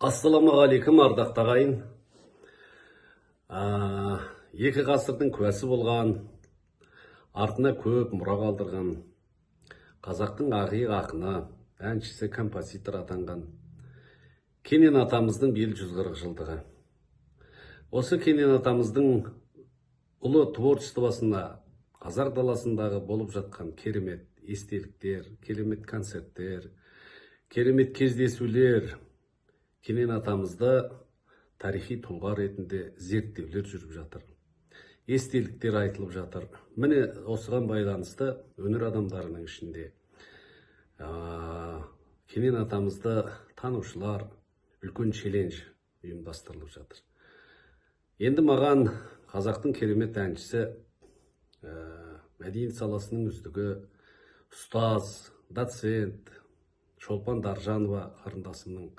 Ассаламағалейкум, ардақты ағайын. Екі ғасырдың куәсі болған, артына көп мұра қалдырған, қазақтың ақиық ақыны, әншісі, композитор атанған Кенен атамыздың 140 жылдығы. Осы Кенен атамыздың ұлы творчествосына қазақ даласындағы болып жатқан керемет естеліктер, керемет концерттер, керемет кездесулер, Кенен атамызды тарихи тұлға ретінде зерттеулер жүріп жатыр. Естеліктер айтылып жатыр. Міне осыған байланысты өнер адамдарының ішінде Кенен атамызды танушылар үлкен челлендж ұйымдастырылып жатыр. Енді маған қазақтың керемет әншісі, мәдениет саласының үздігі, ұстаз, доцент Шолпан Даржанова қарындасымның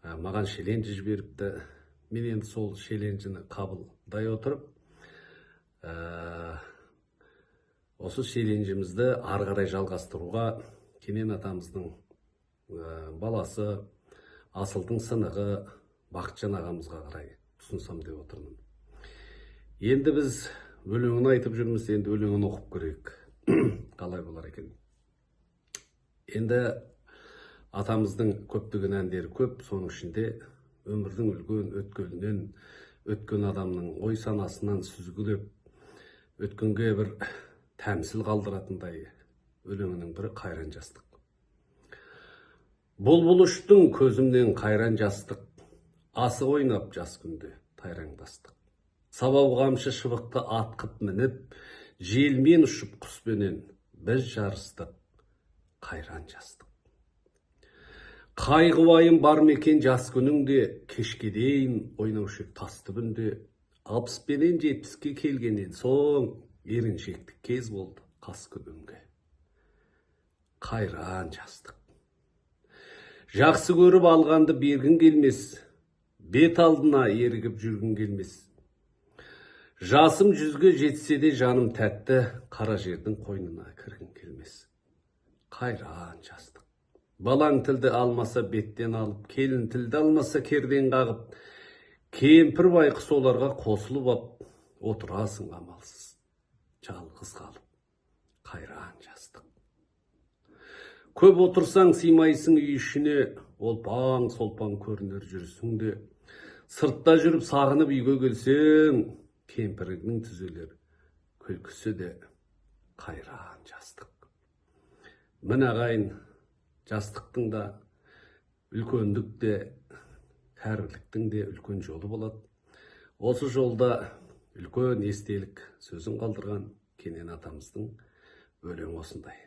маған челленджі жіберіпті. Мен енді сол челленджіні қабылдай отырып, осы челленджімізді ары қарай жалғастыруға Кенен атамыздың баласы, Асылдың сынығы Бақытжан ағамызға қарай ұсынсам деп отырмын. Енді біз өлеңін айтып жүрміз, енді өлеңін оқып көрейік. Қалай болар екен? Енді атамыздың көптеген әндері көп, соның ішінде өмірдің үлкен өткелінен, өткен адамның ой санасынан сүзгілеп, өткенге бір тәмсіл қалдыратындай өлеңінің бірі қайран жастық. Бұлбұл ұштың көзімнен қайран жастық, асық ойнап жас күнде тайраңдастық. Сабау қамшы шыбықты атқып мініп, желмен ұшып құспенен біз жарыстық, қайран жастық. Қайғы уайым бар мекен жас күніңде, кешке дейін ойнаушы тас түбінде, 60 пенен 70-ке келгеннен соң еріншектік кез болды қас күнімге. Қайран жастық. Жақсы көріп алғанды бергін келмес, бет алдына ерігіп жүргін келмес. Жасым 100-ге жетсе де жаным тәтті, қара жердің қойнына кіргін келмес. Қайран жастық. Балаң тілді алмаса беттен алып, келін тілді алмаса керден қағып, кемпір байқұс оларға қосылып ап, отырасың амалсыз, жалғыз қалып. Қайран жастық. Көп отырсаң сыймайсың үй ішіне, олпаң-солпаң көрінер жүрісіңде. Сыртта жүріп сағынып үйге келсең, кемпіріңнің түзелер күлкісі де қайран жастық. Міне ағайын, жастықтың да, үлкендік те, кәріліктің де үлкен жолы болады. Осы жолда үлкен естелік сөзін қалдырған Кенен атамыздың өлеңі осындай.